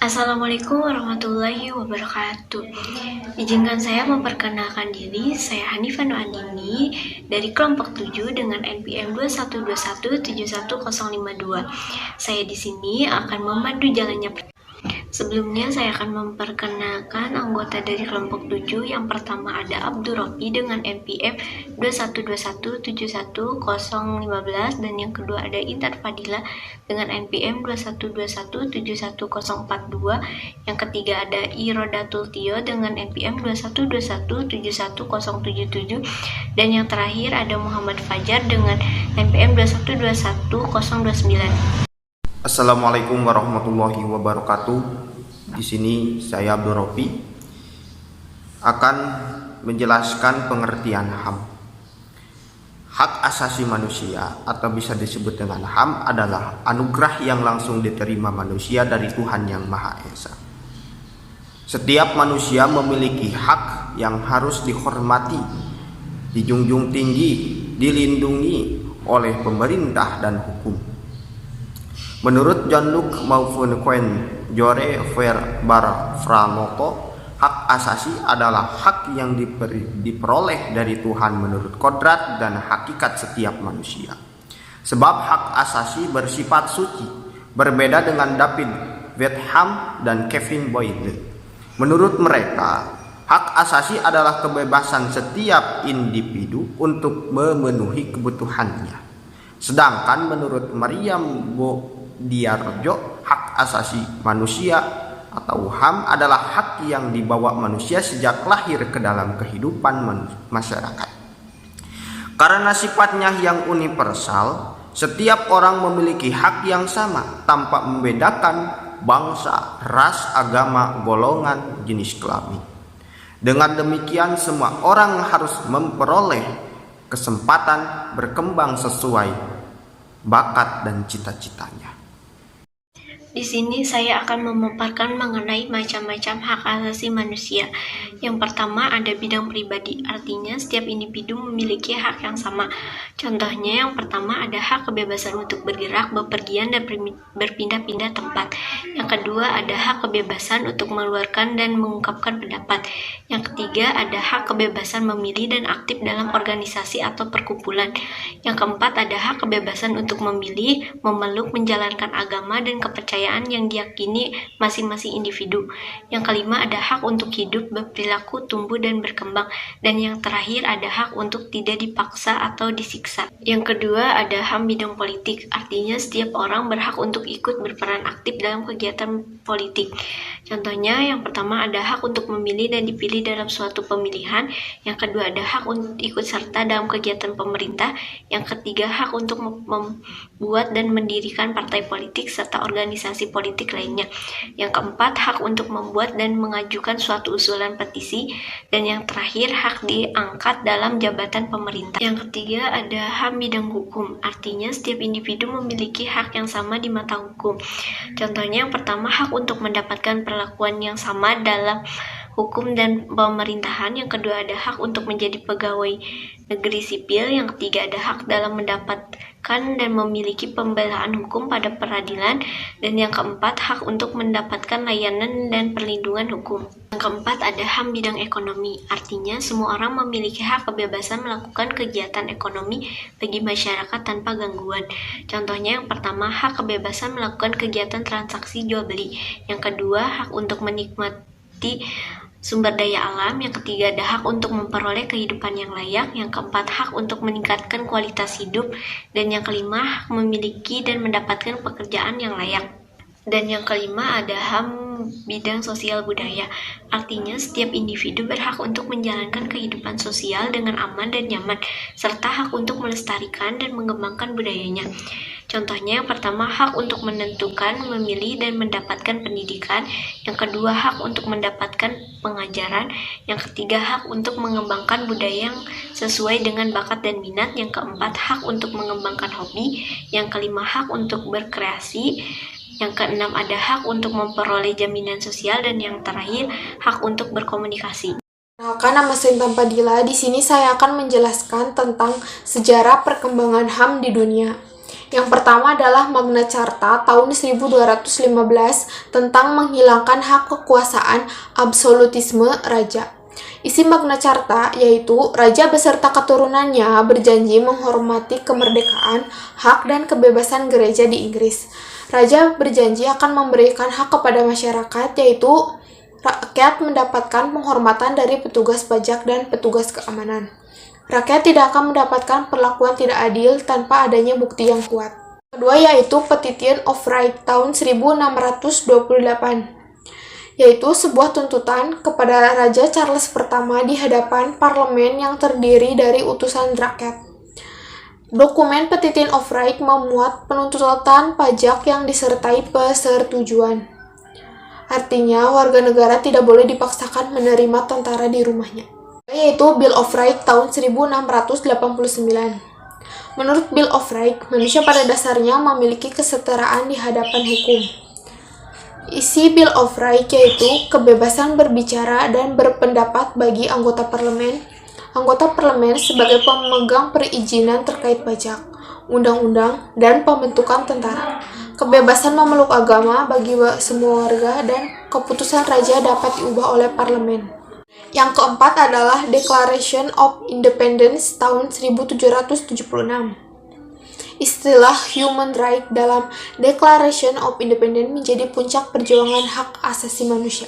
Assalamualaikum warahmatullahi wabarakatuh. Izinkan saya memperkenalkan diri, saya Hanifah Nuandini dari kelompok 7 dengan NPM 2121710052. Saya di sini akan memandu jalannya. Sebelumnya saya akan memperkenalkan anggota dari kelompok 7. Yang pertama ada Abdur Rofi dengan NPM 2121710015 dan yang kedua ada Intan Fadila dengan NPM 2121710042. Yang ketiga ada Irodatul Tio dengan NPM 2121710077 dan yang terakhir ada Muhammad Fajar dengan NPM 21211029. Assalamualaikum warahmatullahi wabarakatuh. Di sini saya Abdur Rofi akan menjelaskan pengertian HAM. Hak asasi manusia atau bisa disebut dengan HAM adalah anugerah yang langsung diterima manusia dari Tuhan Yang Maha Esa. Setiap manusia memiliki hak yang harus dihormati, dijunjung tinggi, dilindungi oleh pemerintah dan hukum. Menurut Jean-Luc maupun Quen Jore Verbar Framoto, hak asasi adalah hak yang diperoleh dari Tuhan menurut kodrat dan hakikat setiap manusia. Sebab hak asasi bersifat suci, berbeda dengan David Wetham dan Kevin Boyle. Menurut mereka, hak asasi adalah kebebasan setiap individu untuk memenuhi kebutuhannya. Sedangkan menurut Mariam Diarjo, hak asasi manusia atau HAM adalah hak yang dibawa manusia sejak lahir ke dalam kehidupan masyarakat. Karena sifatnya yang universal, setiap orang memiliki hak yang sama tanpa membedakan bangsa, ras, agama, golongan, jenis kelamin. Dengan demikian, semua orang harus memperoleh kesempatan berkembang sesuai bakat dan cita-citanya. Di sini saya akan memaparkan mengenai macam-macam hak asasi manusia. Yang pertama ada bidang pribadi, artinya setiap individu memiliki hak yang sama. Contohnya yang pertama ada hak kebebasan untuk bergerak, bepergian, dan berpindah-pindah tempat. Yang kedua ada hak kebebasan untuk mengeluarkan dan mengungkapkan pendapat. Yang ketiga ada hak kebebasan memilih dan aktif dalam organisasi atau perkumpulan. Yang keempat ada hak kebebasan untuk memilih, memeluk, menjalankan agama dan kepercayaan yang diyakini masing-masing individu. Yang kelima ada hak untuk hidup, berperilaku, tumbuh, dan berkembang. Dan yang terakhir ada hak untuk tidak dipaksa atau disiksa. Yang kedua ada HAM bidang politik, artinya setiap orang berhak untuk ikut berperan aktif dalam kegiatan politik. Contohnya yang pertama ada hak untuk memilih dan dipilih dalam suatu pemilihan. Yang kedua ada hak untuk ikut serta dalam kegiatan pemerintah. Yang ketiga hak untuk membuat dan mendirikan partai politik serta organisasi politik lainnya. Yang keempat hak untuk membuat dan mengajukan suatu usulan petisi. Dan yang terakhir hak diangkat dalam jabatan pemerintah. Yang ketiga ada HAM bidang hukum, artinya setiap individu memiliki hak yang sama di mata hukum. Contohnya yang pertama hak untuk mendapatkan perlakuan yang sama dalam hukum dan pemerintahan. Yang kedua ada hak untuk menjadi pegawai negeri sipil. Yang ketiga ada hak dalam mendapatkan dan memiliki pembelaan hukum pada peradilan. Dan yang keempat hak untuk mendapatkan layanan dan perlindungan hukum. Yang keempat ada HAM bidang ekonomi, artinya semua orang memiliki hak kebebasan melakukan kegiatan ekonomi bagi masyarakat tanpa gangguan. Contohnya yang pertama hak kebebasan melakukan kegiatan transaksi jual beli. Yang kedua hak untuk menikmati sumber daya alam. Yang ketiga ada hak untuk memperoleh kehidupan yang layak. Yang keempat hak untuk meningkatkan kualitas hidup. Dan yang kelima hak memiliki dan mendapatkan pekerjaan yang layak. Dan yang kelima ada HAM bidang sosial budaya, artinya setiap individu berhak untuk menjalankan kehidupan sosial dengan aman dan nyaman, serta hak untuk melestarikan dan mengembangkan budayanya. Contohnya yang pertama hak untuk menentukan, memilih, dan mendapatkan pendidikan. Yang kedua hak untuk mendapatkan pengajaran. Yang ketiga hak untuk mengembangkan budaya yang sesuai dengan bakat dan minat. Yang keempat hak untuk mengembangkan hobi. Yang kelima hak untuk berkreasi. Yang keenam ada hak untuk memperoleh jaminan sosial. Dan yang terakhir hak untuk berkomunikasi. Perkenalkan, nama saya Intan Fadila. Di sini saya akan menjelaskan tentang sejarah perkembangan HAM di dunia. Yang pertama adalah Magna Carta tahun 1215 tentang menghilangkan hak kekuasaan absolutisme raja. Isi Magna Carta yaitu raja beserta keturunannya berjanji menghormati kemerdekaan, hak dan kebebasan gereja di Inggris. Raja berjanji akan memberikan hak kepada masyarakat, yaitu rakyat mendapatkan penghormatan dari petugas pajak dan petugas keamanan. Rakyat tidak akan mendapatkan perlakuan tidak adil tanpa adanya bukti yang kuat. Kedua yaitu Petition of Right tahun 1628, yaitu sebuah tuntutan kepada Raja Charles pertama di hadapan parlemen yang terdiri dari utusan rakyat. Dokumen Petition of Right memuat penuntutan pajak yang disertai persetujuan. Artinya, warga negara tidak boleh dipaksakan menerima tentara di rumahnya. Yaitu Bill of Rights tahun 1689. Menurut Bill of Rights, manusia pada dasarnya memiliki kesetaraan di hadapan hukum. Isi Bill of Rights yaitu kebebasan berbicara dan berpendapat bagi anggota parlemen sebagai pemegang perizinan terkait pajak, undang-undang, dan pembentukan tentara. Kebebasan memeluk agama bagi semua warga dan keputusan raja dapat diubah oleh parlemen. Yang keempat adalah Declaration of Independence tahun 1776. Istilah human right dalam Declaration of Independence menjadi puncak perjuangan hak asasi manusia.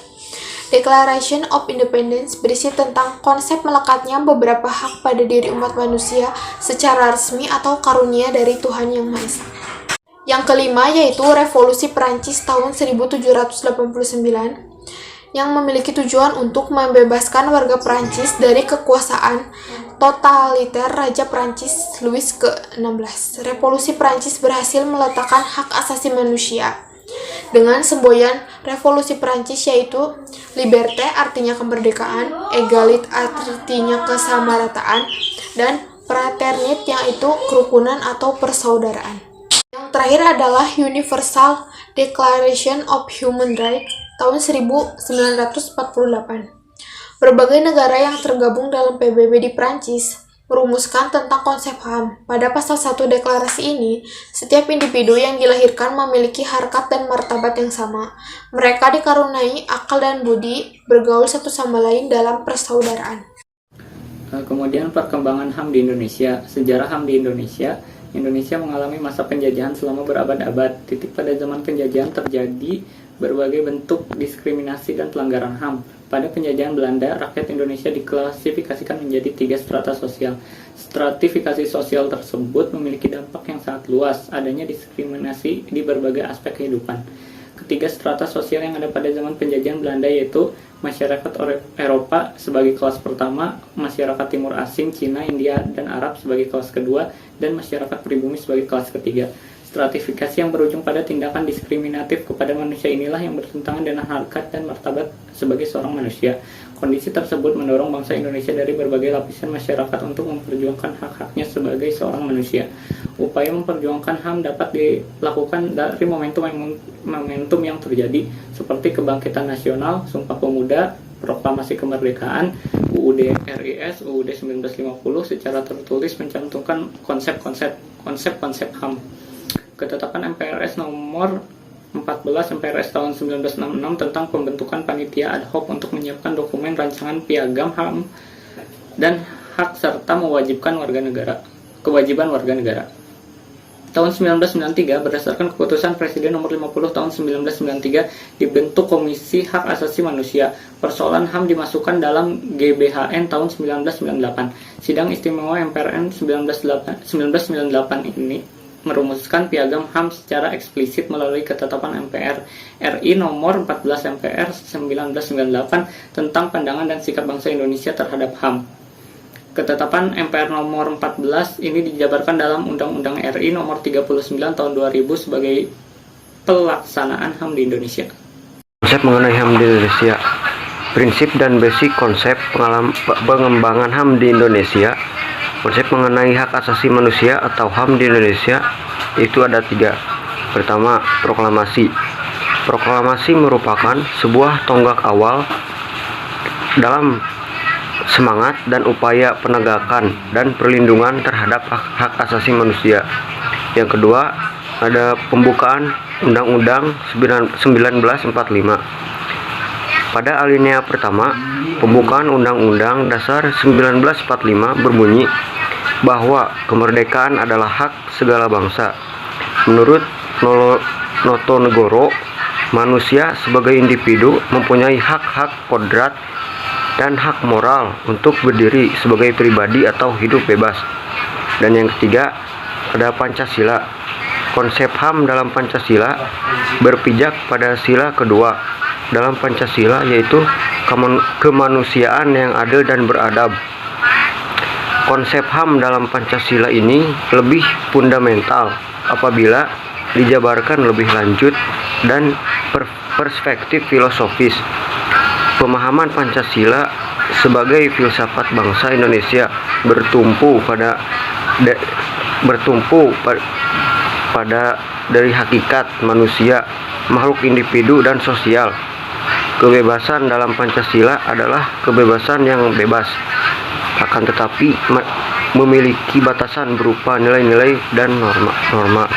Declaration of Independence berisi tentang konsep melekatnya beberapa hak pada diri umat manusia secara resmi atau karunia dari Tuhan Yang Maha Esa. Yang kelima yaitu Revolusi Perancis tahun 1789 yang memiliki tujuan untuk membebaskan warga Prancis dari kekuasaan totaliter Raja Prancis Louis ke-16. Revolusi Prancis berhasil meletakkan hak asasi manusia dengan semboyan Revolusi Prancis yaitu liberté artinya kemerdekaan, égalité artinya kesamarataan, dan fraternité yaitu kerukunan atau persaudaraan. Yang terakhir adalah Universal Declaration of Human Rights tahun 1948. Berbagai negara yang tergabung dalam PBB di Prancis merumuskan tentang konsep HAM. Pada pasal 1 deklarasi ini, setiap individu yang dilahirkan memiliki harkat dan martabat yang sama. Mereka dikaruniai akal dan budi, bergaul satu sama lain dalam persaudaraan. Kemudian perkembangan HAM di Indonesia. Sejarah HAM di Indonesia mengalami masa penjajahan selama berabad-abad. Titik pada zaman penjajahan terjadi berbagai bentuk diskriminasi dan pelanggaran HAM. Pada penjajahan Belanda, rakyat Indonesia diklasifikasikan menjadi 3 strata sosial. Stratifikasi sosial tersebut memiliki dampak yang sangat luas, adanya diskriminasi di berbagai aspek kehidupan. Ketiga strata sosial yang ada pada zaman penjajahan Belanda yaitu masyarakat Eropa sebagai kelas pertama, masyarakat Timur Asing, Cina, India, dan Arab sebagai kelas kedua, dan masyarakat pribumi sebagai kelas ketiga. Stratifikasi yang berujung pada tindakan diskriminatif kepada manusia inilah yang bertentangan dengan harkat dan martabat sebagai seorang manusia. Kondisi tersebut mendorong bangsa Indonesia dari berbagai lapisan masyarakat untuk memperjuangkan hak-haknya sebagai seorang manusia. Upaya memperjuangkan HAM dapat dilakukan dari momentum yang terjadi, seperti kebangkitan nasional, Sumpah Pemuda, Proklamasi Kemerdekaan, UUD RIS, UUD 1950 secara tertulis mencantumkan konsep-konsep HAM. Ketetapan MPRS nomor 14 MPRS tahun 1966 tentang pembentukan panitia ad hoc untuk menyiapkan dokumen rancangan piagam HAM dan hak serta kewajiban warga negara. Tahun 1993 berdasarkan keputusan Presiden nomor 50 tahun 1993 dibentuk Komisi Hak Asasi Manusia. Persoalan HAM dimasukkan dalam GBHN tahun 1998. Sidang istimewa MPRN 1998 ini merumuskan piagam HAM secara eksplisit melalui ketetapan MPR RI nomor 14 MPR 1998 tentang pandangan dan sikap bangsa Indonesia terhadap HAM. Ketetapan MPR nomor 14 ini dijabarkan dalam Undang-Undang RI nomor 39 tahun 2000 sebagai pelaksanaan HAM di Indonesia. Konsep mengenai HAM di Indonesia. Prinsip dan basic konsep pengembangan HAM di Indonesia. Konsep mengenai hak asasi manusia atau HAM di Indonesia itu ada 3. Pertama, proklamasi. Proklamasi merupakan sebuah tonggak awal dalam semangat dan upaya penegakan dan perlindungan terhadap hak asasi manusia. Yang kedua, ada pembukaan Undang-Undang 1945. Pada alinea pertama, pembukaan Undang-Undang Dasar 1945 berbunyi bahwa kemerdekaan adalah hak segala bangsa. Menurut Notonegoro, manusia sebagai individu mempunyai hak-hak kodrat dan hak moral untuk berdiri sebagai pribadi atau hidup bebas. Dan yang ketiga, ada Pancasila. Konsep HAM dalam Pancasila berpijak pada sila kedua dalam Pancasila, yaitu kemanusiaan yang adil dan beradab. Konsep HAM dalam Pancasila ini lebih fundamental apabila dijabarkan lebih lanjut dan perspektif filosofis. Pemahaman Pancasila sebagai filsafat bangsa Indonesia bertumpu pada dari hakikat manusia, makhluk individu dan sosial. Kebebasan dalam Pancasila adalah kebebasan yang bebas, akan tetapi memiliki batasan berupa nilai-nilai dan norma-norma.